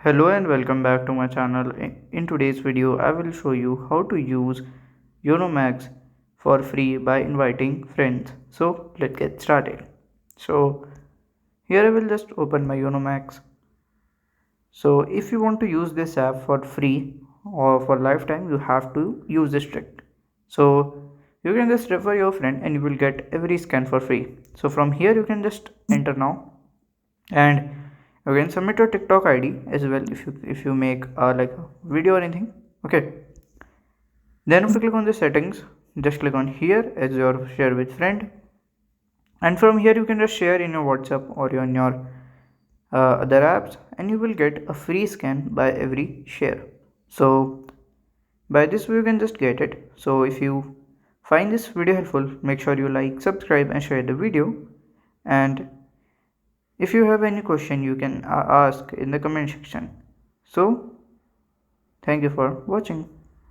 Hello and welcome back to my channel. In today's video, I will show you how to use UMAX for free by inviting friends. So let's get started. So here I will just open my UMAX. So if you want to use this app for free or for lifetime, you have to use this trick. So you can just refer your friend and you will get every scan for free. So from here you can just enter now, and you can submit your TikTok ID as well if you make like a video or anything. Okay, then if you click on the settings, just click on here as your share with friend, and from here you can just share in your WhatsApp or in your other apps, and you will get a free scan by every share. So by this way you can just get it. So if you find this video helpful, make sure you like, subscribe and share the video. And if you have any question, you can ask in the comment section. So thank you for watching.